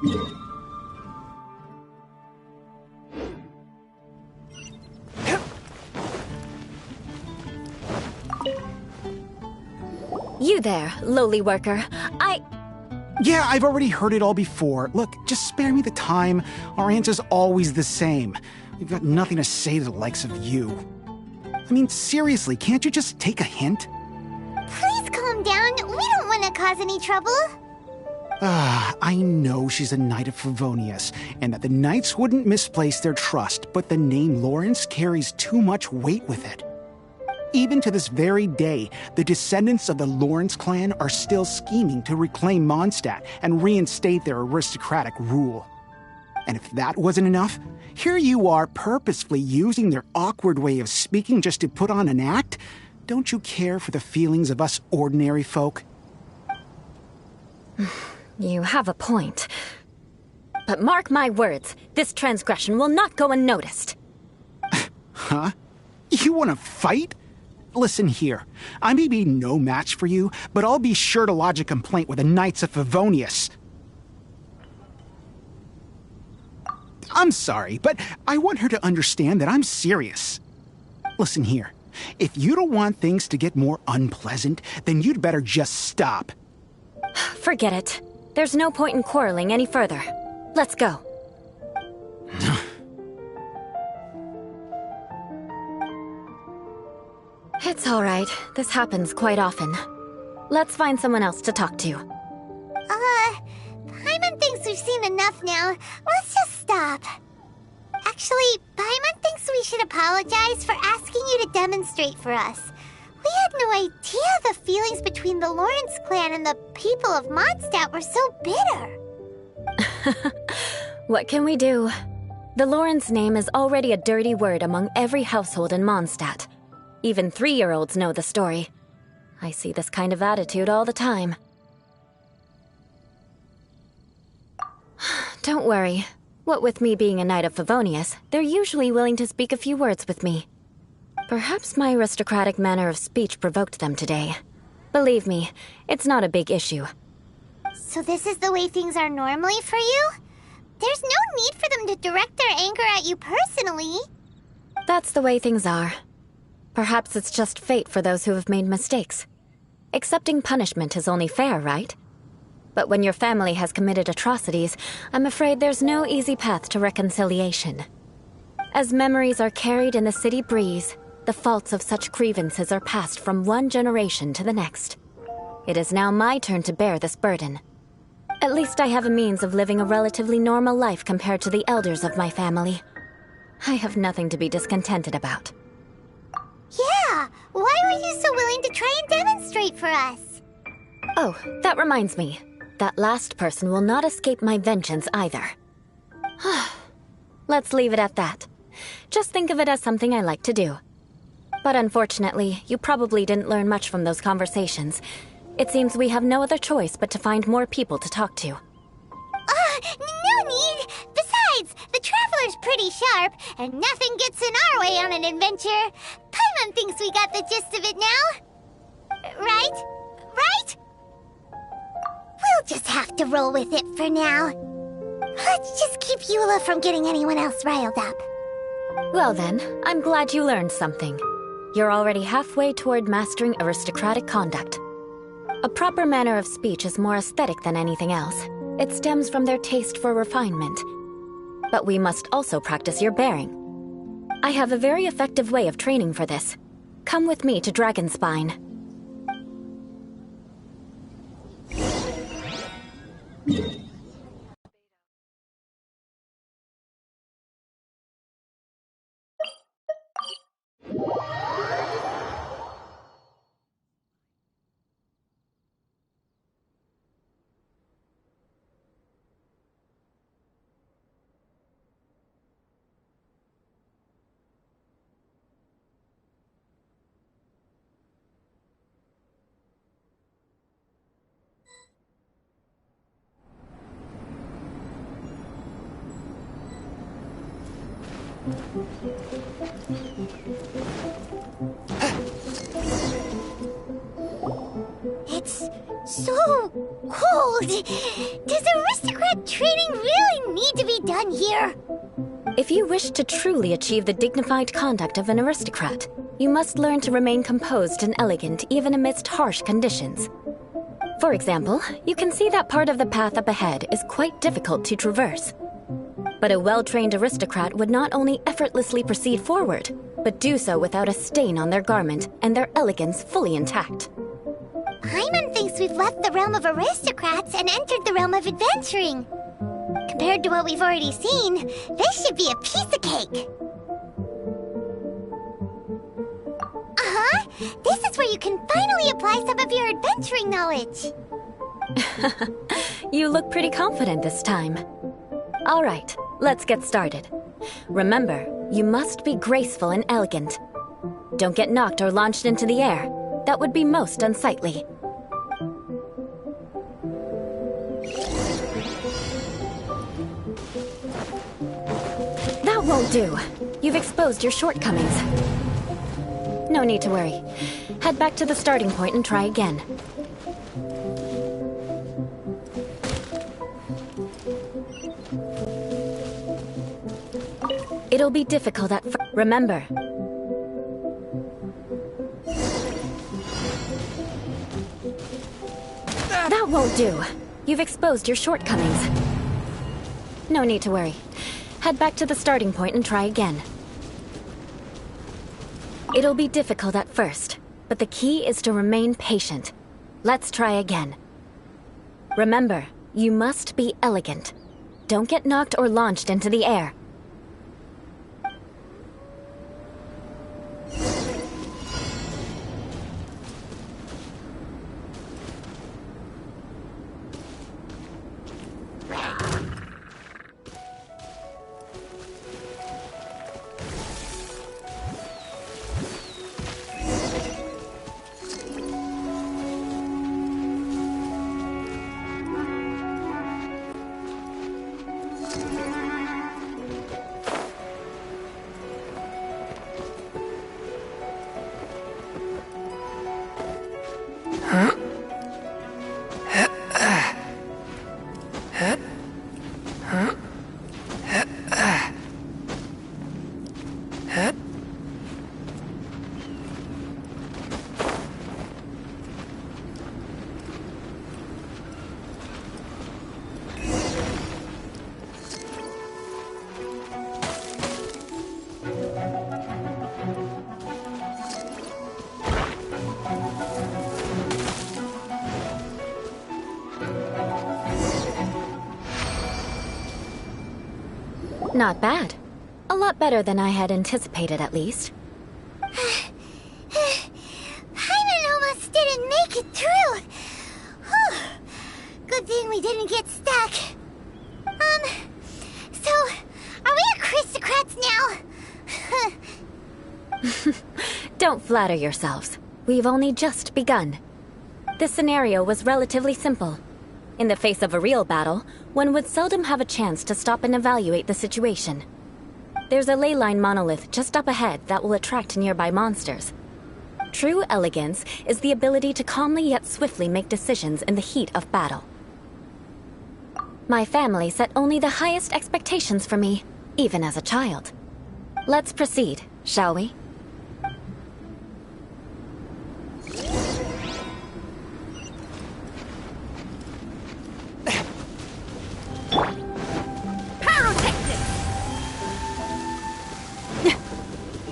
You there, lowly worker. Yeah, I've already heard it all before. Look, just spare me the time. Our answer's always the same. We've got nothing to say to the likes of you. I mean, seriously, can't you just take a hint? Please calm down. We don't want to cause any trouble. I know she's a Knight of Favonius, and that the Knights wouldn't misplace their trust, but the name Lawrence carries too much weight with it. Even to this very day, the descendants of the Lawrence clan are still scheming to reclaim Mondstadt and reinstate their aristocratic rule. And if that wasn't enough, here you are purposefully using their awkward way of speaking just to put on an act? Don't you care for the feelings of us ordinary folk? You have a point. But mark my words, this transgression will not go unnoticed. Huh? You want to fight? Listen here, I may be no match for you, but I'll be sure to lodge a complaint with the Knights of Favonius. I'm sorry, but I want her to understand that I'm serious. Listen here, if you don't want things to get more unpleasant, then you'd better just stop. Forget it. There's no point in quarreling any further. Let's go. It's all right. This happens quite often. Let's find someone else to talk to. Paimon thinks we've seen enough now. Let's just stop. Actually, Paimon thinks we should apologize for asking you to demonstrate for us. We had no idea the feelings between the Lawrence clan and the people of Mondstadt were so bitter. What can we do? The Lawrence name is already a dirty word among every household in Mondstadt. Even 3-year-olds know the story. I see this kind of attitude all the time. Don't worry. What with me being a Knight of Favonius, they're usually willing to speak a few words with me. Perhaps my aristocratic manner of speech provoked them today. Believe me, it's not a big issue. So this is the way things are normally for you? There's no need for them to direct their anger at you personally. That's the way things are. Perhaps it's just fate for those who have made mistakes. Accepting punishment is only fair, right? But when your family has committed atrocities, I'm afraid there's no easy path to reconciliation. As memories are carried in the city breeze, the faults of such grievances are passed from one generation to the next. It is now my turn to bear this burden. At least I have a means of living a relatively normal life compared to the elders of my family. I have nothing to be discontented about. Yeah, why were you so willing to try and demonstrate for us? Oh, that reminds me. That last person will not escape my vengeance either. Let's leave it at that. Just think of it as something I like to do. But unfortunately, you probably didn't learn much from those conversations. It seems we have no other choice but to find more people to talk to. No need! Besides, the Traveler's pretty sharp, and nothing gets in our way on an adventure. Paimon thinks we got the gist of it now. Right? Right? We'll just have to roll with it for now. Let's just keep Eula from getting anyone else riled up. Well then, I'm glad you learned something. You're already halfway toward mastering aristocratic conduct. A proper manner of speech is more aesthetic than anything else. It stems from their taste for refinement. But we must also practice your bearing. I have a very effective way of training for this. Come with me to Dragonspine. It's so Hold! Does aristocrat training really need to be done here? If you wish to truly achieve the dignified conduct of an aristocrat, you must learn to remain composed and elegant even amidst harsh conditions. For example, you can see that part of the path up ahead is quite difficult to traverse. But a well-trained aristocrat would not only effortlessly proceed forward, but do so without a stain on their garment and their elegance fully intact. Paimon thinks we've left the realm of aristocrats and entered the realm of adventuring. Compared to what we've already seen, this should be a piece of cake. This is where you can finally apply some of your adventuring knowledge. You look pretty confident this time. All right, let's get started. Remember, you must be graceful and elegant. Don't get knocked or launched into the air. That would be most unsightly. That won't do. You've exposed your shortcomings. No need to worry. Head back to the starting point and try again. It'll be difficult at first. Remember. That won't do. You've exposed your shortcomings. No need to worry. Head back to the starting point and try again. It'll be difficult at first, but the key is to remain patient. Let's try again. Remember, you must be elegant. Don't get knocked or launched into the air. Not bad. A lot better than I had anticipated, at least. Paimon almost didn't make it through. Whew. Good thing we didn't get stuck. So, are we aristocrats now? Don't flatter yourselves. We've only just begun. This scenario was relatively simple. In the face of a real battle, one would seldom have a chance to stop and evaluate the situation. There's a ley line monolith just up ahead that will attract nearby monsters. True elegance is the ability to calmly yet swiftly make decisions in the heat of battle. My family set only the highest expectations for me, even as a child. Let's proceed, shall we?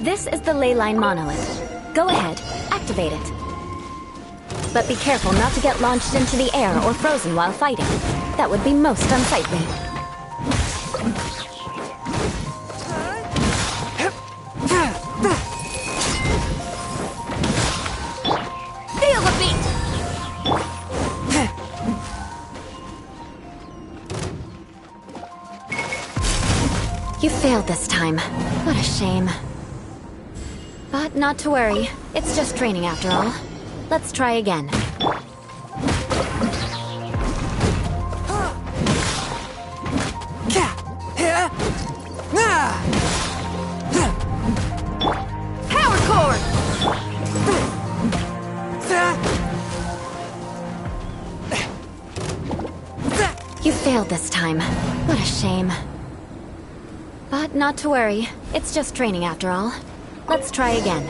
This is the ley line monolith. Go ahead, activate it. But be careful not to get launched into the air or frozen while fighting. That would be most unsightly. Feel the beat! You failed this time. What a shame. But not to worry. It's just training after all. Let's try again. Power cord! You failed this time. What a shame. But not to worry. It's just training after all. Let's try again.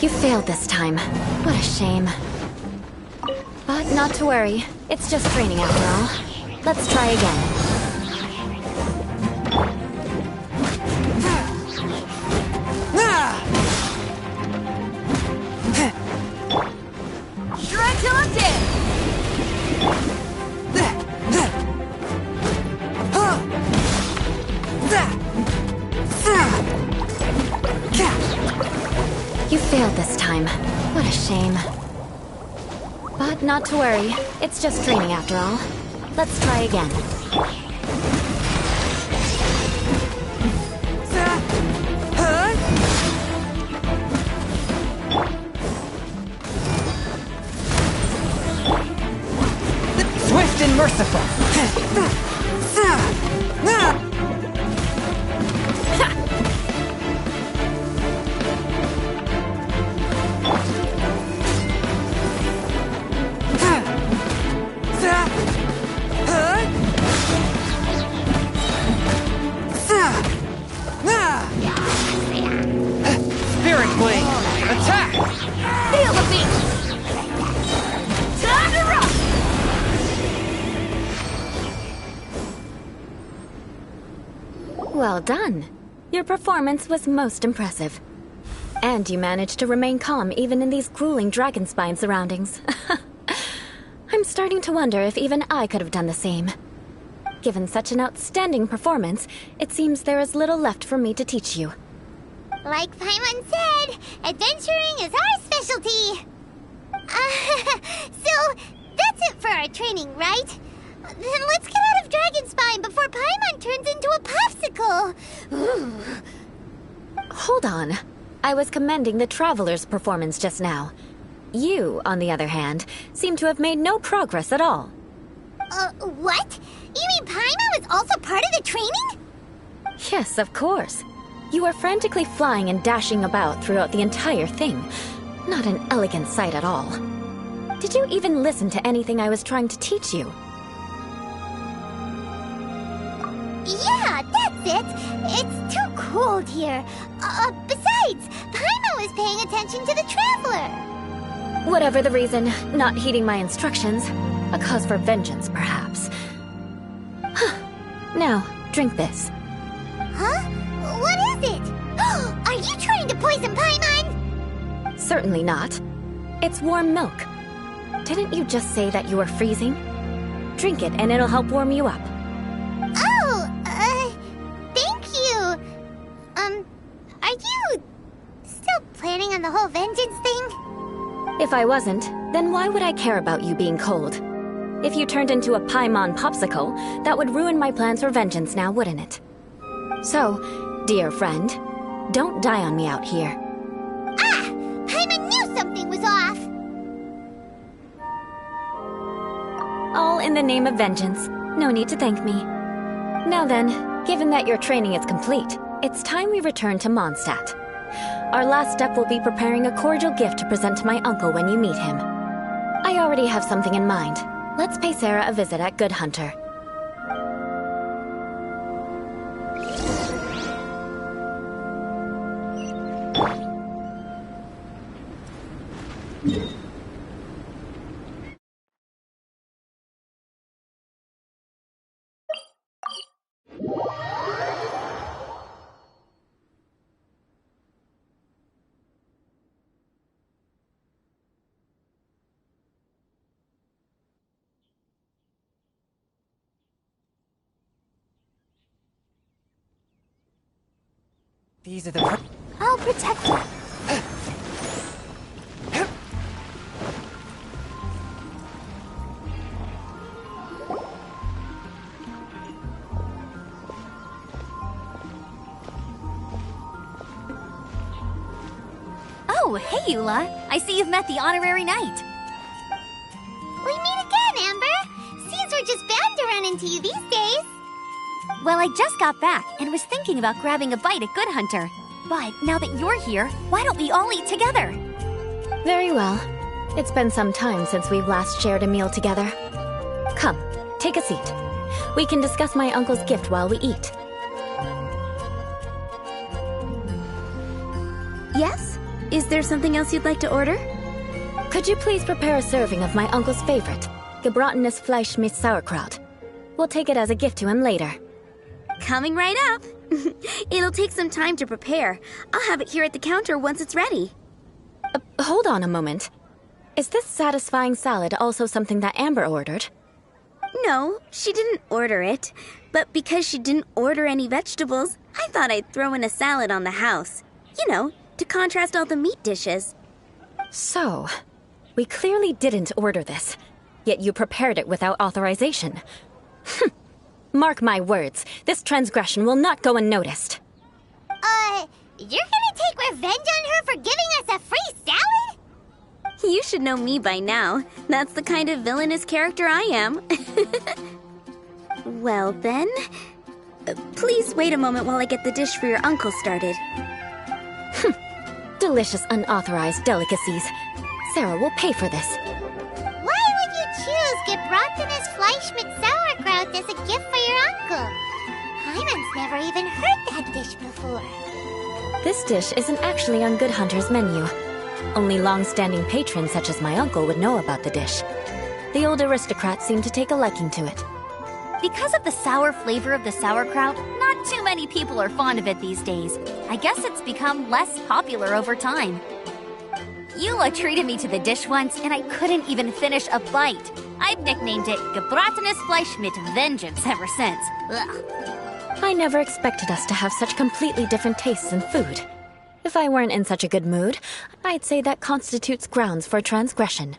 You failed this time. What a shame. But not to worry. It's just training after all. Let's try again. Shred till I'm dead! You failed this time. What a shame. But not to worry. It's just training after all. Let's try again. Swift and merciful! Spirit Blade! Attack! Feel the beat! Time to rock! Well done. Your performance was most impressive. And you managed to remain calm even in these grueling dragonspine surroundings. I'm starting to wonder if even I could have done the same. Given such an outstanding performance, it seems there is little left for me to teach you. Like Paimon said, adventuring is our specialty. So, that's it for our training, right? Then let's get out of Dragonspine before Paimon turns into a popsicle. Ooh. Hold on. I was commending the Traveler's performance just now. You, on the other hand, seem to have made no progress at all. What? You mean Paimon was also part of the training? Yes, of course. You were frantically flying and dashing about throughout the entire thing. Not an elegant sight at all. Did you even listen to anything I was trying to teach you? Yeah, that's it. It's too cold here. Besides, Paimon was paying attention to the Traveler. Whatever the reason, not heeding my instructions. A cause for vengeance, perhaps. Now, drink this. Huh? What is it? Are you trying to poison Paimon? Certainly not. It's warm milk. Didn't you just say that you were freezing? Drink it and it'll help warm you up. Oh, thank you. Are you still planning on the whole vengeance thing? If I wasn't, then why would I care about you being cold? If you turned into a Paimon popsicle, that would ruin my plans for vengeance now, wouldn't it? So, dear friend, don't die on me out here. Ah! Paimon knew something was off! All in the name of vengeance. No need to thank me. Now then, given that your training is complete, it's time we return to Mondstadt. Our last step will be preparing a cordial gift to present to my uncle when you meet him. I already have something in mind. Let's pay Sarah a visit at Good Hunter. These are the... I'll protect her. Oh, hey, Eula. I see you've met the honorary knight. We meet again, Amber. Seems we're just bound to run into you these days. Well, I just got back and was thinking about grabbing a bite at Good Hunter. But now that you're here, why don't we all eat together? Very well. It's been some time since we've last shared a meal together. Come, take a seat. We can discuss my uncle's gift while we eat. Yes? Is there something else you'd like to order? Could you please prepare a serving of my uncle's favorite, gebratenes Fleisch mit Sauerkraut? We'll take it as a gift to him later. Coming right up. It'll take some time to prepare. I'll have it here at the counter once it's ready. Hold on a moment. Is this satisfying salad also something that Amber ordered? No, she didn't order it. But because she didn't order any vegetables, I thought I'd throw in a salad on the house. You know, to contrast all the meat dishes. So, we clearly didn't order this, yet you prepared it without authorization. Mark my words, this transgression will not go unnoticed. You're gonna take revenge on her for giving us a free salad? You should know me by now. That's the kind of villainous character I am. Well then, please wait a moment while I get the dish for your uncle started. Delicious unauthorized delicacies. Sarah will pay for this. Why would you choose gebratenes Fleisch mit Sauerkraut as a gift for your uncle? Hyman's never even heard that dish before. This dish isn't actually on Good Hunter's menu. Only long-standing patrons such as my uncle would know about the dish. The old aristocrats seem to take a liking to it. Because of the sour flavor of the sauerkraut, not too many people are fond of it these days. I guess it's become less popular over time. Eula treated me to the dish once, and I couldn't even finish a bite. I've nicknamed it gebratenes Fleisch mit Vengeance ever since. Ugh. I never expected us to have such completely different tastes in food. If I weren't in such a good mood, I'd say that constitutes grounds for transgression.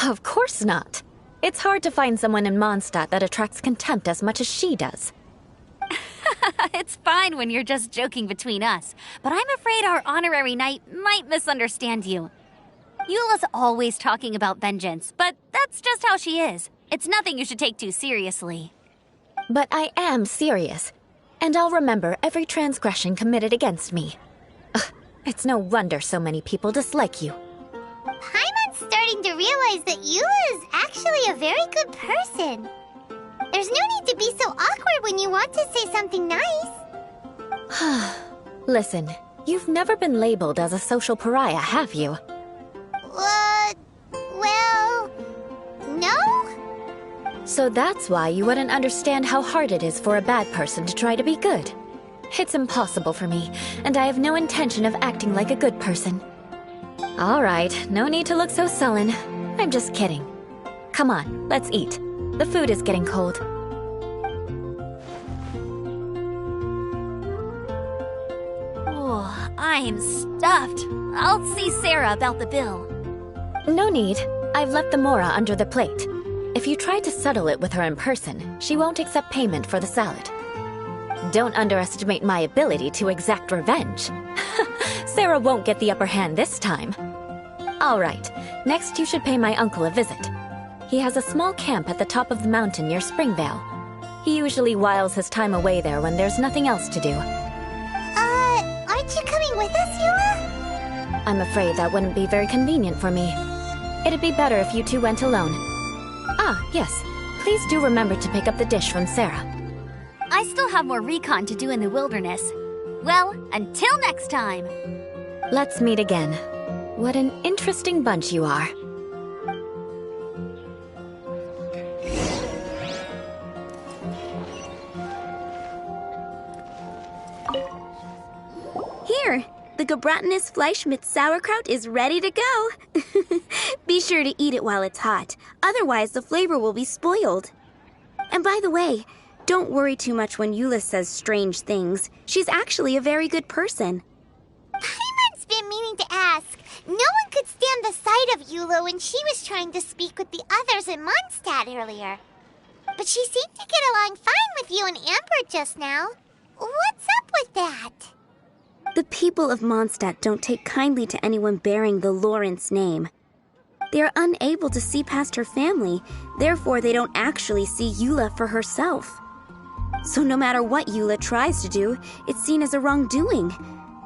Of course not. It's hard to find someone in Mondstadt that attracts contempt as much as she does. It's fine when you're just joking between us, but I'm afraid our honorary knight might misunderstand you. Eula's always talking about vengeance, but that's just how she is. It's nothing you should take too seriously. But I am serious, and I'll remember every transgression committed against me. Ugh, it's no wonder so many people dislike you. Paimon's starting to realize that Eula is actually a very good person. There's no need to be so awkward when you want to say something nice. Listen, you've never been labeled as a social pariah, have you? Well, no? So that's why you wouldn't understand how hard it is for a bad person to try to be good. It's impossible for me, and I have no intention of acting like a good person. All right, no need to look so sullen. I'm just kidding. Come on, let's eat. The food is getting cold. Oh, I'm stuffed. I'll see Sarah about the bill. No need. I've left the mora under the plate. If you try to settle it with her in person, she won't accept payment for the salad. Don't underestimate my ability to exact revenge. Sarah won't get the upper hand this time. All right, next you should pay my uncle a visit. He has a small camp at the top of the mountain near Springvale. He usually whiles his time away there when there's nothing else to do. Aren't you coming with us, Eula? I'm afraid that wouldn't be very convenient for me. It'd be better if you two went alone. Ah, yes. Please do remember to pick up the dish from Sarah. I still have more recon to do in the wilderness. Well, until next time. Let's meet again. What an interesting bunch you are. Here, the gebratenes Fleisch mit Sauerkraut is ready to go. Be sure to eat it while it's hot, otherwise the flavor will be spoiled. And by the way, don't worry too much when Eula says strange things. She's actually a very good person. Paimon's been meaning to ask. No one could stand the sight of Eula when she was trying to speak with the others in Mondstadt earlier. But she seemed to get along fine with you and Amber just now. What's up with that? The people of Mondstadt don't take kindly to anyone bearing the Lawrence name. They are unable to see past her family, therefore they don't actually see Eula for herself. So no matter what Eula tries to do, it's seen as a wrongdoing.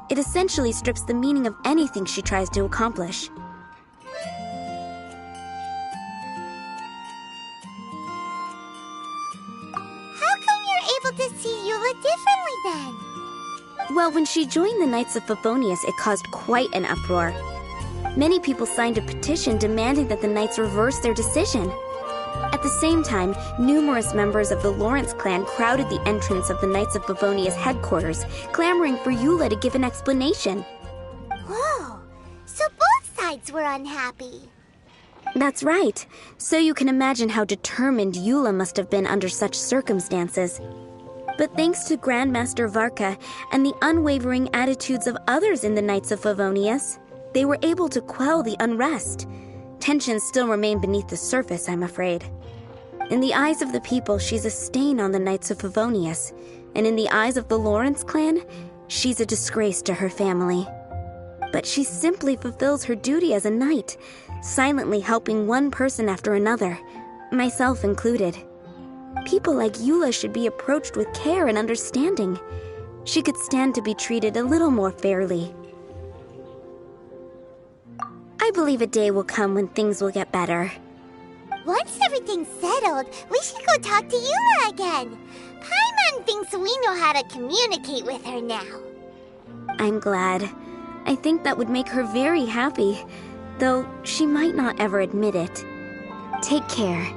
It essentially strips the meaning of anything she tries to accomplish. How come you're able to see Eula differently then? Well, when she joined the Knights of Favonius, it caused quite an uproar. Many people signed a petition demanding that the Knights reverse their decision. At the same time, numerous members of the Lawrence clan crowded the entrance of the Knights of Favonius headquarters, clamoring for Eula to give an explanation. Whoa, so both sides were unhappy. That's right. So you can imagine how determined Eula must have been under such circumstances. But thanks to Grandmaster Varka and the unwavering attitudes of others in the Knights of Favonius, they were able to quell the unrest. Tensions still remain beneath the surface, I'm afraid. In the eyes of the people, she's a stain on the Knights of Favonius, and in the eyes of the Lawrence clan, she's a disgrace to her family. But she simply fulfills her duty as a knight, silently helping one person after another, myself included. People like Eula should be approached with care and understanding. She could stand to be treated a little more fairly. I believe a day will come when things will get better. Once everything's settled, we should go talk to Eula again. Paimon thinks we know how to communicate with her now. I'm glad. I think that would make her very happy, though she might not ever admit it. Take care.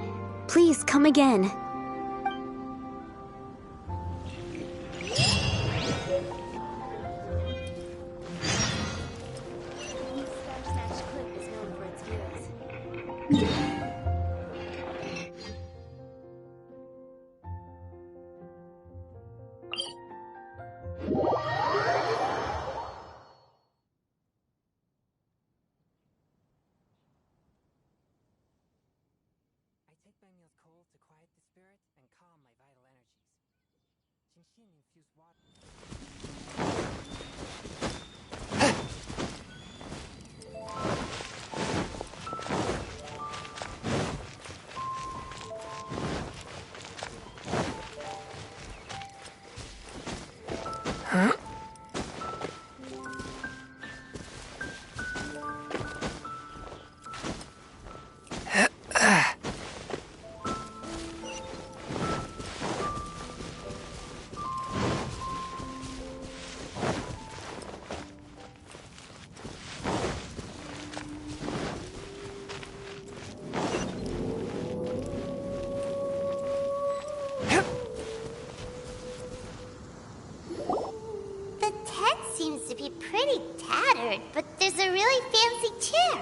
Please come again. My meals cold to quiet the spirit and calm my vital energies. Genshin infused water. Pretty tattered, but there's a really fancy chair.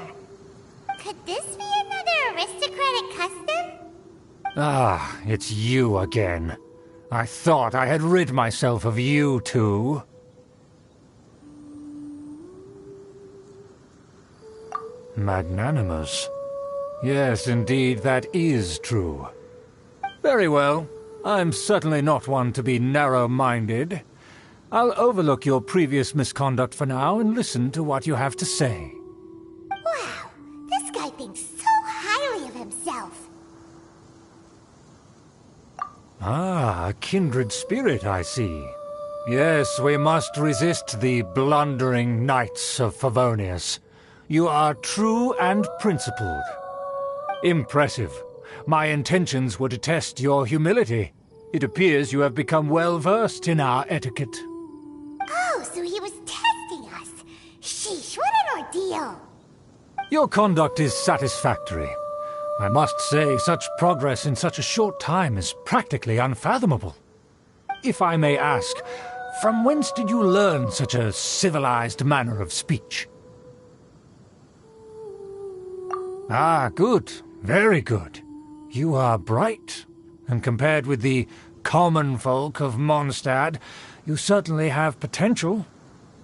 Could this be another aristocratic custom? Ah, it's you again. I thought I had rid myself of you two. Magnanimous. Yes, indeed, that is true. Very well. I'm certainly not one to be narrow-minded. I'll overlook your previous misconduct for now and listen to what you have to say. Wow, this guy thinks so highly of himself. Ah, a kindred spirit, I see. Yes, we must resist the blundering Knights of Favonius. You are true and principled. Impressive. My intentions were to test your humility. It appears you have become well-versed in our etiquette. Oh, so he was testing us. Sheesh, what an ordeal. Your conduct is satisfactory. I must say, such progress in such a short time is practically unfathomable. If I may ask, from whence did you learn such a civilized manner of speech? Ah, good. Very good. You are bright, and compared with the common folk of Mondstadt, you certainly have potential.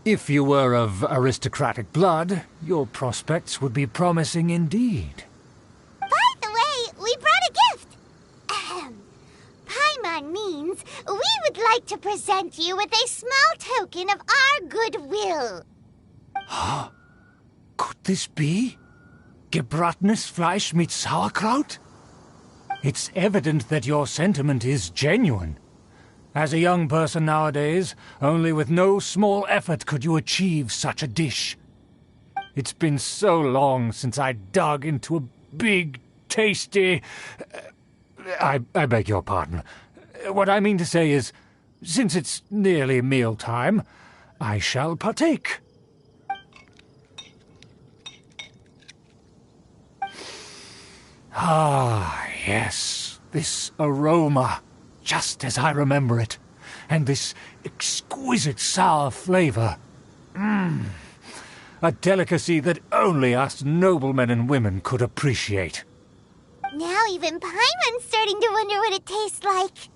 If you were of aristocratic blood, your prospects would be promising indeed. By the way, we brought a gift. Paimon means we would like to present you with a small token of our goodwill. Huh? Could this be? Gebratenes Fleisch mit Sauerkraut? It's evident that your sentiment is genuine. As a young person nowadays, only with no small effort could you achieve such a dish. It's been so long since I dug into a big, tasty... I beg your pardon. What I mean to say is, since it's nearly mealtime, I shall partake. Ah, yes, this aroma, just as I remember it, and this exquisite sour flavor. A delicacy that only us noblemen and women could appreciate. Now even Paimon's starting to wonder what it tastes like.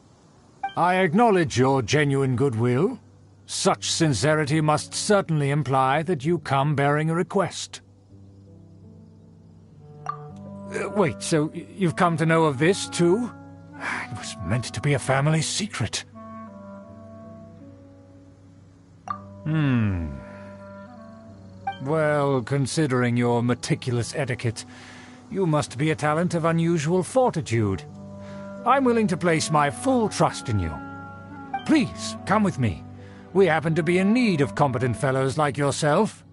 I acknowledge your genuine goodwill. Such sincerity must certainly imply that you come bearing a request. Wait, so you've come to know of this, too? It was meant to be a family secret. Well, considering your meticulous etiquette, you must be a talent of unusual fortitude. I'm willing to place my full trust in you. Please, come with me. We happen to be in need of competent fellows like yourself.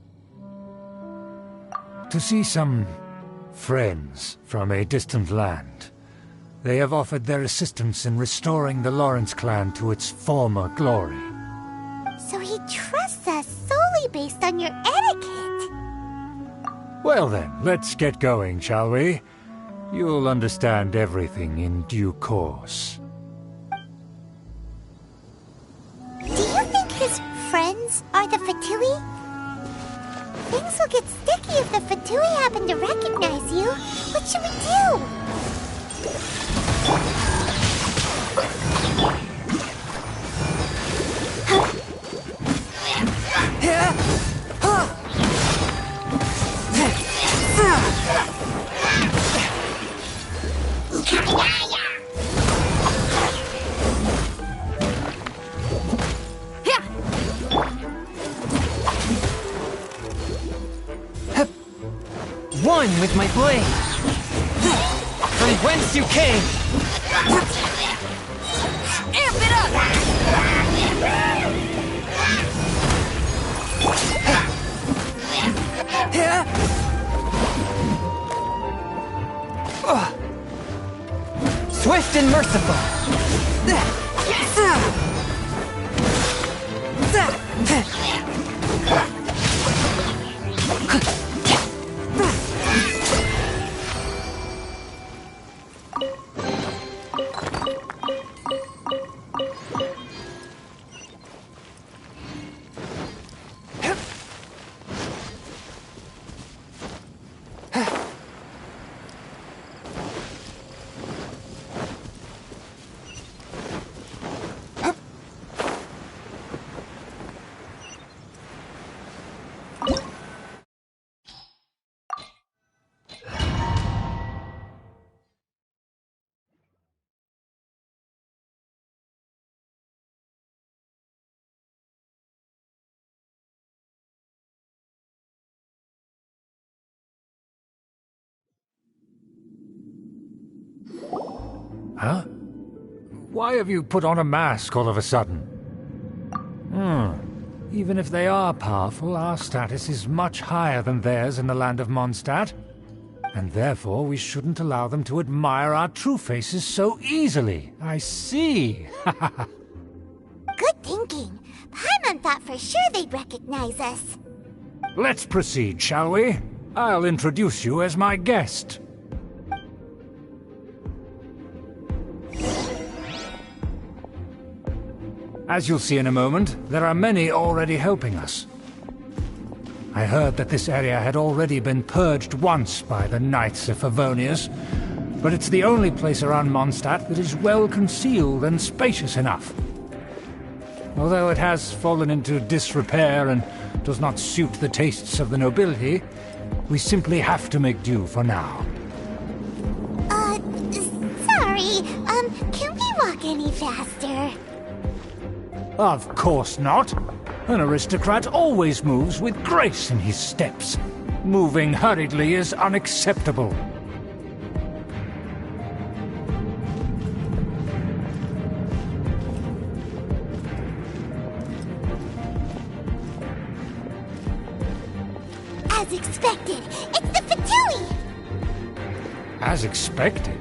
To see some friends from a distant land. They have offered their assistance in restoring the Lawrence clan to its former glory. So he trusts us solely based on your etiquette. Well then, let's get going, shall we? You'll understand everything in due course. Do you think his friends are the Fatui? Things will get sticky if the Fatui happen to recognize you. What should we do? One with my blade. From whence you came. Amp it up! Swift and merciful. Huh? Why have you put on a mask all of a sudden? Even if they are powerful, our status is much higher than theirs in the land of Mondstadt. And therefore we shouldn't allow them to admire our true faces so easily. I see. Good thinking. Paimon thought for sure they'd recognize us. Let's proceed, shall we? I'll introduce you as my guest. As you'll see in a moment, there are many already helping us. I heard that this area had already been purged once by the Knights of Favonius, but it's the only place around Mondstadt that is well concealed and spacious enough. Although it has fallen into disrepair and does not suit the tastes of the nobility, we simply have to make do for now. Sorry, can we walk any faster? Of course not. An aristocrat always moves with grace in his steps. Moving hurriedly is unacceptable. As expected, it's the Fatui! As expected.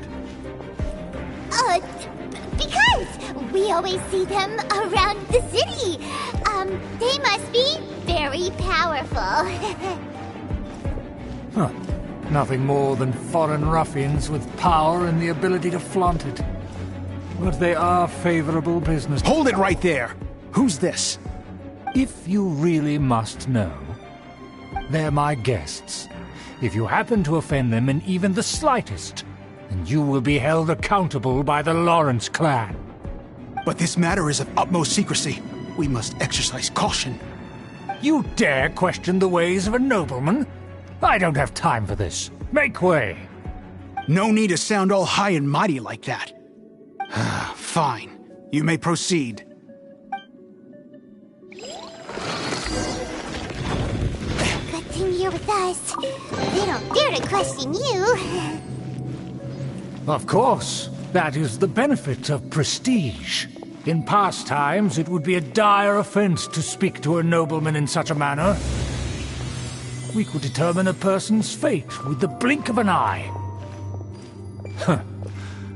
Because we always see them around the city. They must be very powerful. Huh. Nothing more than foreign ruffians with power and the ability to flaunt it. But they are favorable business. Hold it right there! Who's this? If you really must know, they're my guests. If you happen to offend them in even the slightest, then you will be held accountable by the Lawrence clan. But this matter is of utmost secrecy. We must exercise caution. You dare question the ways of a nobleman? I don't have time for this. Make way. No need to sound all high and mighty like that. Fine. You may proceed. Good thing you're with us. They don't dare to question you. Of course. That is the benefit of prestige. In past times, it would be a dire offense to speak to a nobleman in such a manner. We could determine a person's fate with the blink of an eye.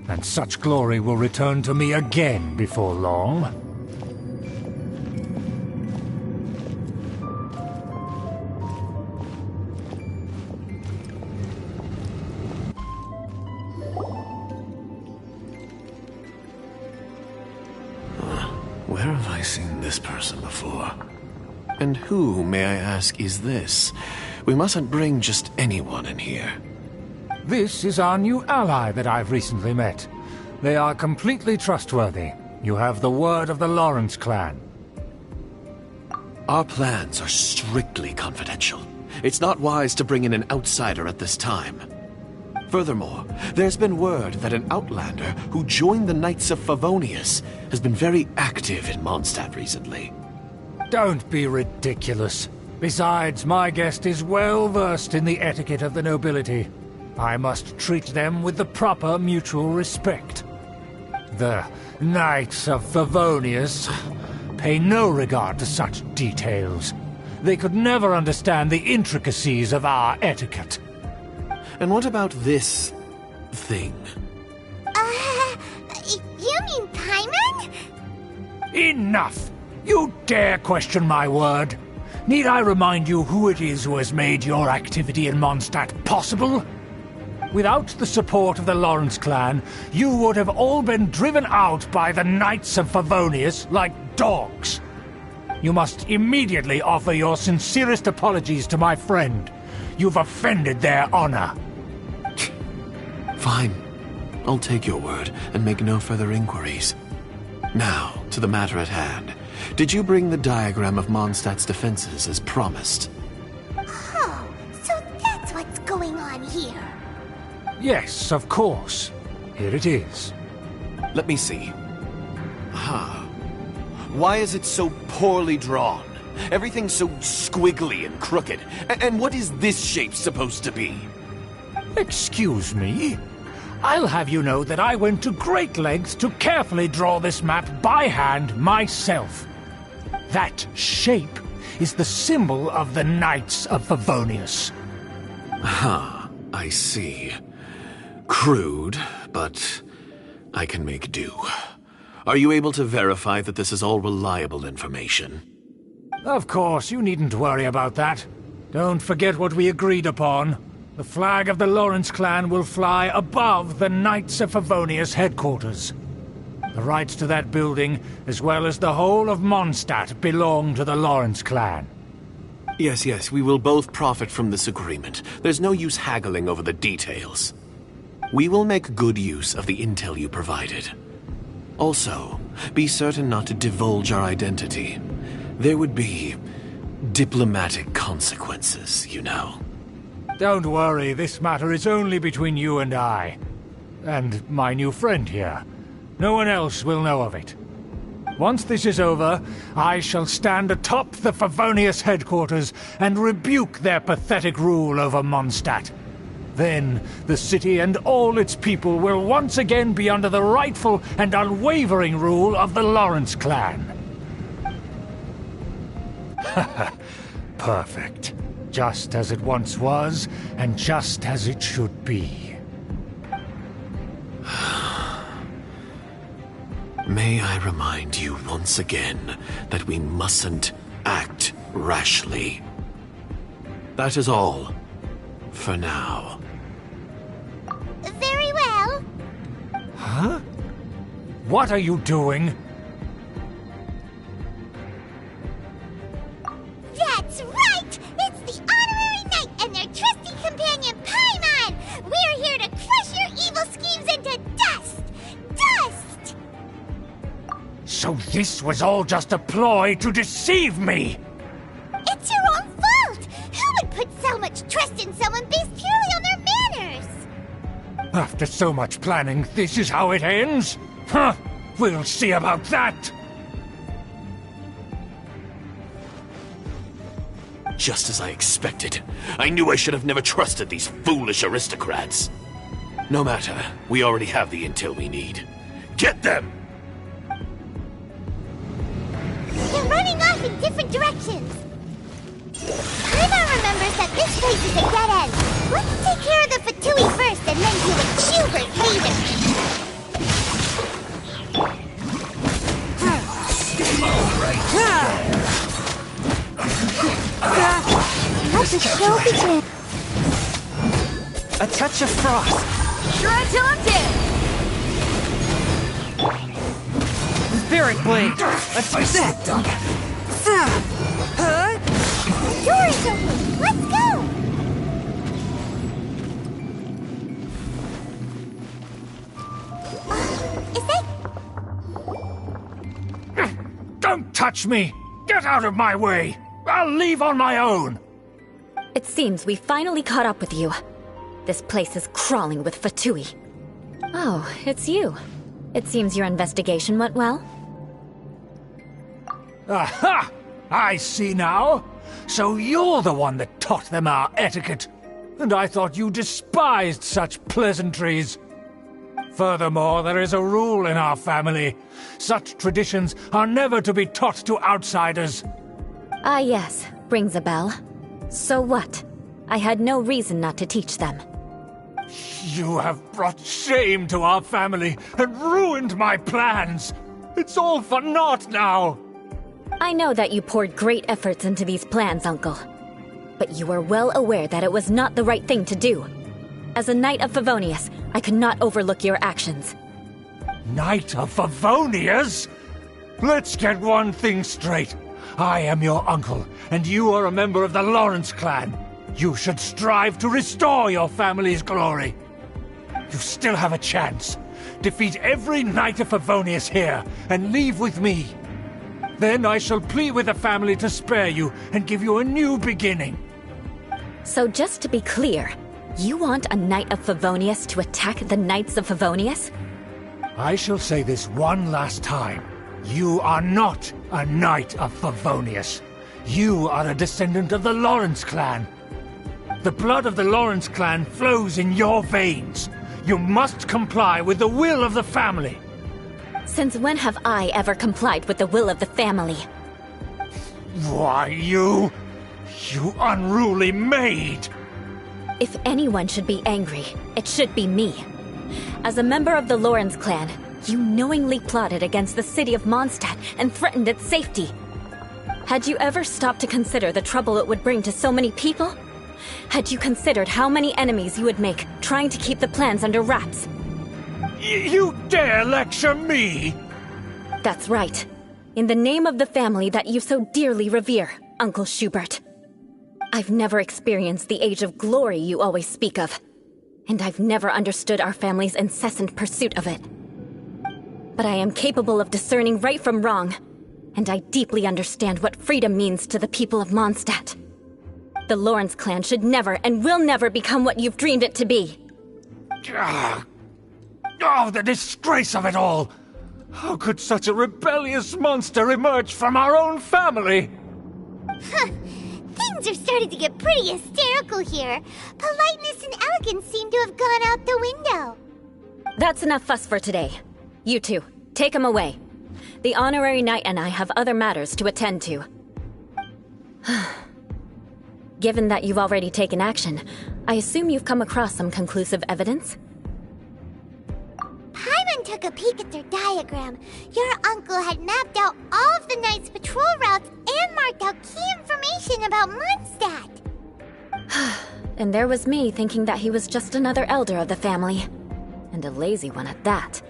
And such glory will return to me again before long. Where have I seen this person before? And who, may I ask, is this? We mustn't bring just anyone in here. This is our new ally that I've recently met. They are completely trustworthy. You have the word of the Lawrence clan. Our plans are strictly confidential. It's not wise to bring in an outsider at this time. Furthermore, there's been word that an outlander who joined the Knights of Favonius has been very active in Mondstadt recently. Don't be ridiculous. Besides, my guest is well versed in the etiquette of the nobility. I must treat them with the proper mutual respect. The Knights of Favonius pay no regard to such details. They could never understand the intricacies of our etiquette. And what about this thing? You mean Paimon? Enough! You dare question my word? Need I remind you who it is who has made your activity in Mondstadt possible? Without the support of the Lawrence clan, you would have all been driven out by the Knights of Favonius like dogs. You must immediately offer your sincerest apologies to my friend. You've offended their honor. Fine. I'll take your word and make no further inquiries. Now, to the matter at hand. Did you bring the diagram of Mondstadt's defenses as promised? Oh, so that's what's going on here. Yes, of course. Here it is. Let me see. Aha. Why is it so poorly drawn? Everything's so squiggly and crooked. And what is this shape supposed to be? Excuse me? I'll have you know that I went to great lengths to carefully draw this map by hand myself. That shape is the symbol of the Knights of Favonius. Huh, I see. Crude, but I can make do. Are you able to verify that this is all reliable information? Of course, you needn't worry about that. Don't forget what we agreed upon. The flag of the Lawrence clan will fly above the Knights of Favonius headquarters. The rights to that building, as well as the whole of Mondstadt, belong to the Lawrence clan. Yes, we will both profit from this agreement. There's no use haggling over the details. We will make good use of the intel you provided. Also, be certain not to divulge our identity. There would be diplomatic consequences, you know. Don't worry, this matter is only between you and I. And my new friend here. No one else will know of it. Once this is over, I shall stand atop the Favonius headquarters and rebuke their pathetic rule over Mondstadt. Then, the city and all its people will once again be under the rightful and unwavering rule of the Lawrence clan. Perfect. just as it once was, and just as it should be. May I remind you once again that we mustn't act rashly. That is all, for now. Very well. Huh? What are you doing? That's right! It's the Honorary Knight and their trusty companion, Paimon! We're here to crush your evil schemes into dust! Dust! So this was all just a ploy to deceive me! It's your own fault! Who would put so much trust in someone based purely on their manners? After so much planning, this is how it ends? Huh! We'll see about that! Just as I expected. I knew I should have never trusted these foolish aristocrats. No matter, we already have the intel we need. Get them! They're running off in different directions. Paimon remembers that this place is a dead end. Let's take care of the Fatui first and then deal with Schubert later. Let the show begin. A touch of frost. Shred till I'm dead! Spirit blade. Attack. Door is open. Let's go. Is that... Don't touch me! Get out of my way! I'll leave on my own! It seems we finally caught up with you. This place is crawling with Fatui. Oh, it's you. It seems your investigation went well. Aha! I see now. So you're the one that taught them our etiquette. And I thought you despised such pleasantries. Furthermore, there is a rule in our family. Such traditions are never to be taught to outsiders. Ah, yes. Rings a bell. So what? I had no reason not to teach them. You have brought shame to our family and ruined my plans. It's all for naught now. I know that you poured great efforts into these plans, Uncle. But you are well aware that it was not the right thing to do. As a Knight of Favonius, I could not overlook your actions. Knight of Favonius? Let's get one thing straight. I am your uncle, and you are a member of the Lawrence clan. You should strive to restore your family's glory. You still have a chance. Defeat every Knight of Favonius here, and leave with me. Then I shall plead with the family to spare you and give you a new beginning. So just to be clear, you want a Knight of Favonius to attack the Knights of Favonius? I shall say this one last time. You are not a Knight of Favonius. You are a descendant of the Lawrence clan. The blood of the Lawrence clan flows in your veins. You must comply with the will of the family. Since when have I ever complied with the will of the family? Why, you unruly maid! If anyone should be angry, it should be me. As a member of the Lawrence clan, you knowingly plotted against the city of Mondstadt and threatened its safety. Had you ever stopped to consider the trouble it would bring to so many people? Had you considered how many enemies you would make trying to keep the plans under wraps? You dare lecture me? That's right. In the name of the family that you so dearly revere, Uncle Schubert. I've never experienced the age of glory you always speak of, and I've never understood our family's incessant pursuit of it. But I am capable of discerning right from wrong, and I deeply understand what freedom means to the people of Mondstadt. The Lawrence clan should never and will never become what you've dreamed it to be. Oh, the disgrace of it all! How could such a rebellious monster emerge from our own family? Huh. Things are starting to get pretty hysterical here. Politeness and elegance seem to have gone out the window. That's enough fuss for today. You two, take him away. The Honorary Knight and I have other matters to attend to. Given that you've already taken action, I assume you've come across some conclusive evidence? Paimon took a peek at their diagram. Your uncle had mapped out all of the Knight's patrol routes and marked out key information about Mondstadt. And there was me thinking that he was just another elder of the family. And a lazy one at that.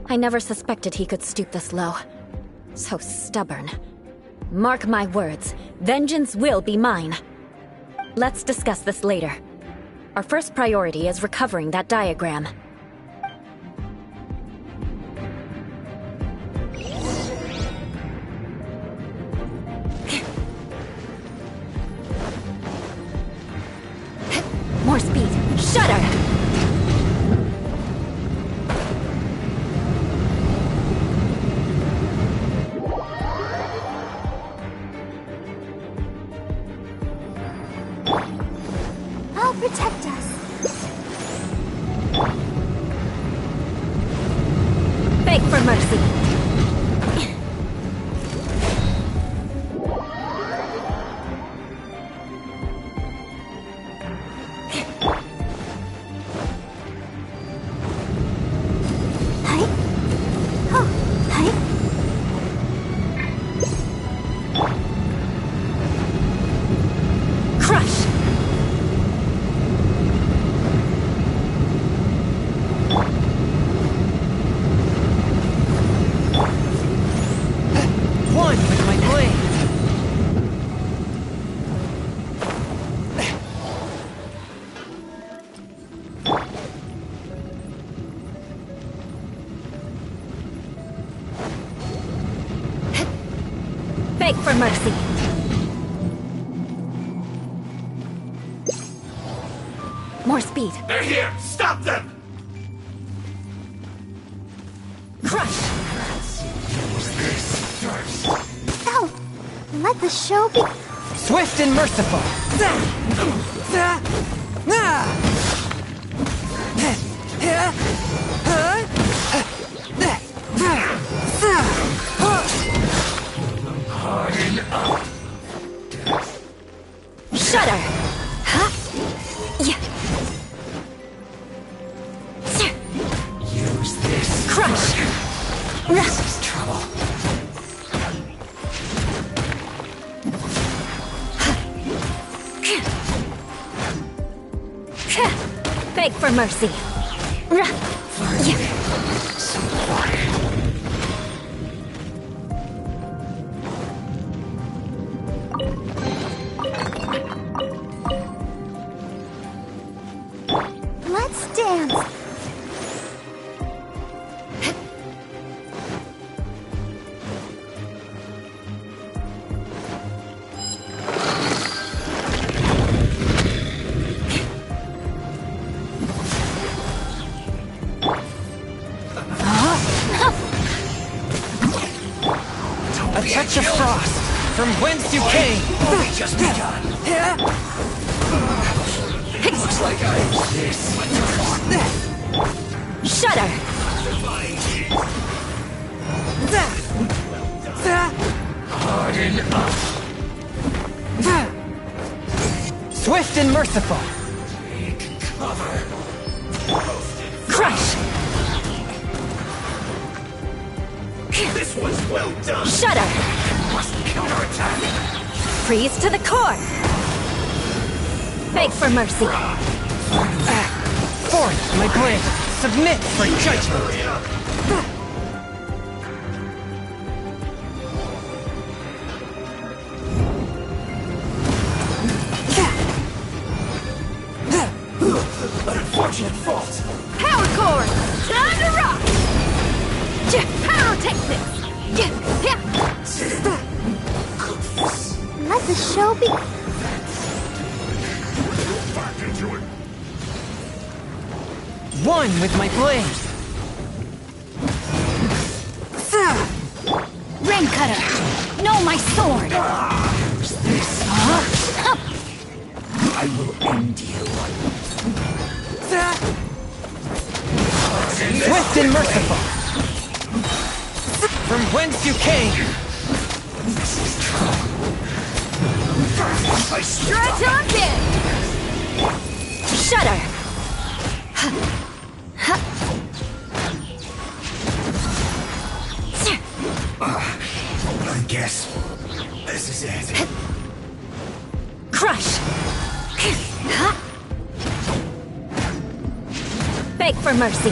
I never suspected he could stoop this low. So stubborn. Mark my words, vengeance will be mine. Let's discuss this later. Our first priority is recovering that diagram. More speed. Shudder! I'll protect us. Beg for mercy. Beg for mercy. More speed. They're here! Stop them! Crush! Oh, let the show be. Swift and merciful! Harden up! Shudder! Huh? Yeah. Use this! Crush! This is trouble. Beg for mercy. Yeah. Let's dance. A touch of frost, from whence you came! Only just begun. Looks like I use this. Shudder! Harden up. Swift and merciful! Take cover. Crush! This was well done. Shudder! Must counterattack. Freeze to the core! Beg for mercy. Forth, my blade! Submit for judgment! Unfortunate fault. Power core! Time to rock! Pyrotechnics! Let the show be. Back into it. One with my blade! Rain cutter! No, my sword! Use this. I will end you. Swift and merciful! From whence you came! This is trouble. I Stretch on dead! Shudder! I guess this is it. Crush! Beg for mercy.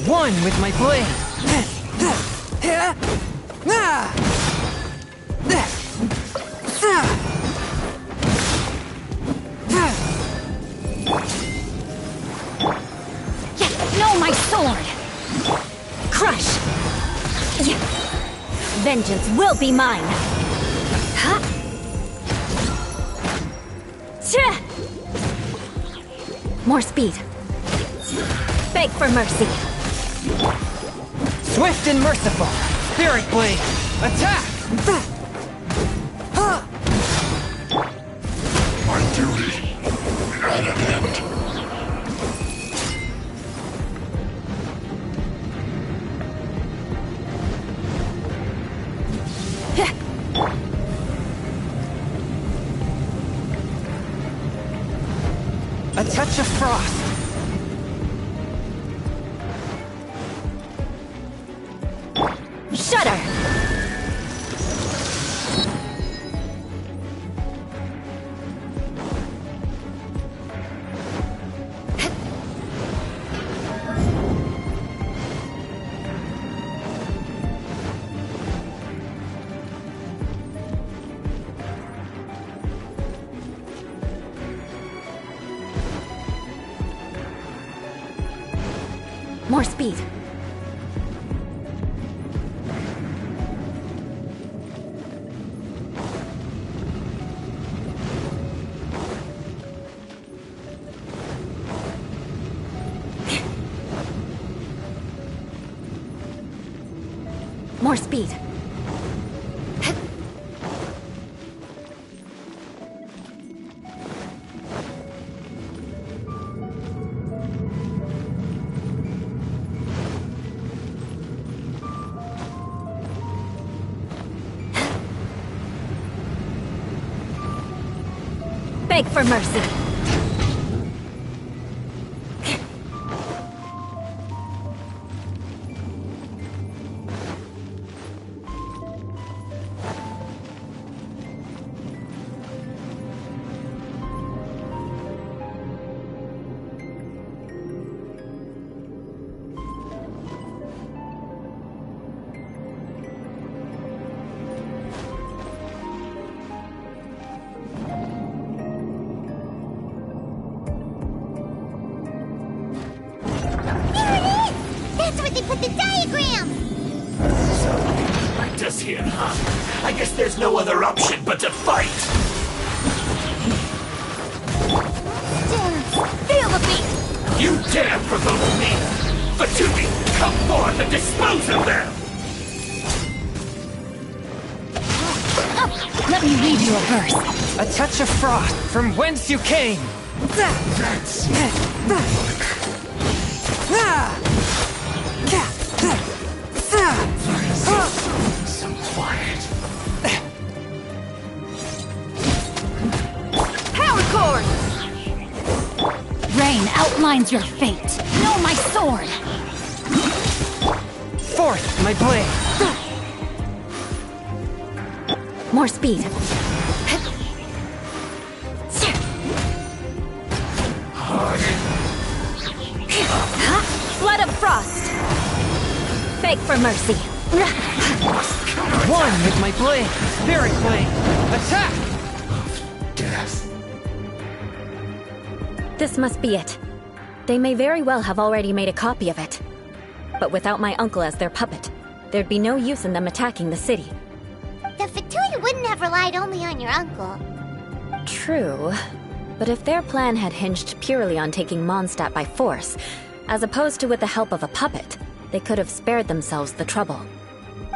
One with my blade. No, my sword! Crush! Vengeance will be mine! More speed. Beg for mercy. Swift and merciful. Spirit blade. Attack! My duty at an end. A touch of frost. Shudder! More speed. More speed. Beg for mercy. Put the diagram! Like this here, huh? I guess there's no other option but to fight! Feel the beat! You dare provoke me! Fatui, come forth and dispose of them! Let me read you a verse. A touch of frost from whence you came. That's... so quiet. Power cord! Rain outlines your fate. Know my sword! Forth, my blade. More speed. Flood of frost. Beg for mercy. One with my blade. Spirit blade. Attack! Death. This must be it. They may very well have already made a copy of it. But without my uncle as their puppet, there'd be no use in them attacking the city. The Fatui wouldn't have relied only on your uncle. True. But if their plan had hinged purely on taking Mondstadt by force, as opposed to with the help of a puppet, they could have spared themselves the trouble.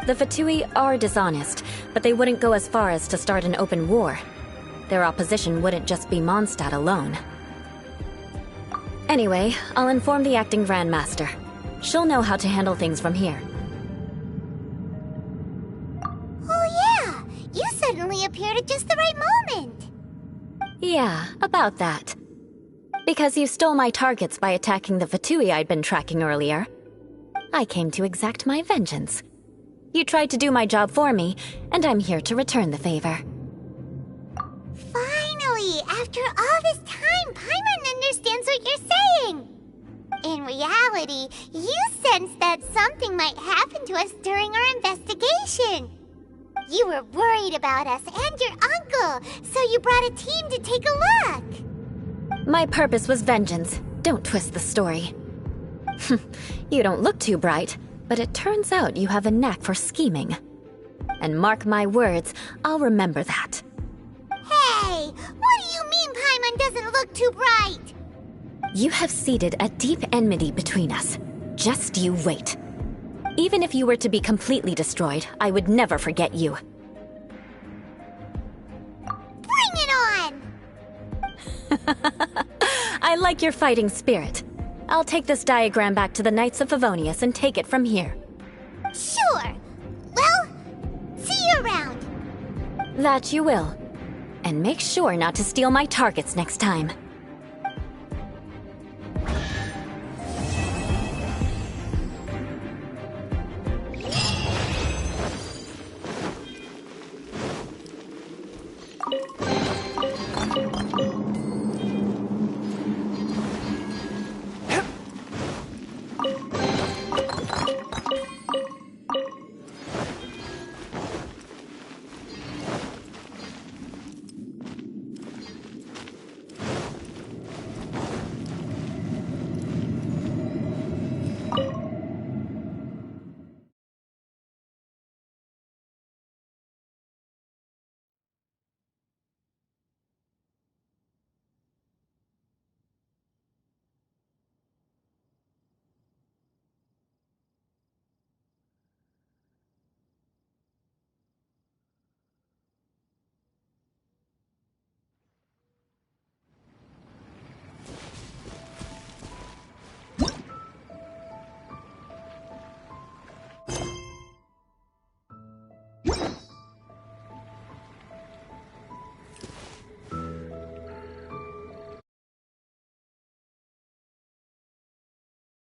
The Fatui are dishonest, but they wouldn't go as far as to start an open war. Their opposition wouldn't just be Mondstadt alone. Anyway, I'll inform the acting Grandmaster. She'll know how to handle things from here. Oh yeah! You said suddenly appeared at just the right moment. Yeah, about that. Because you stole my targets by attacking the Fatui I'd been tracking earlier, I came to exact my vengeance. You tried to do my job for me, and I'm here to return the favor. Finally, after all this time, Paimon understands what you're saying. In reality, you sensed that something might happen to us during our investigation. You were worried about us and your uncle, so you brought a team to take a look. My purpose was vengeance. Don't twist the story. You don't look too bright, but it turns out you have a knack for scheming. And mark my words, I'll remember that. Hey, what do you mean Paimon doesn't look too bright? You have seeded a deep enmity between us. Just you wait. Even if you were to be completely destroyed, I would never forget you. Bring it on! I like your fighting spirit. I'll take this diagram back to the Knights of Favonius and take it from here. Sure. Well, see you around. That you will. And make sure not to steal my targets next time.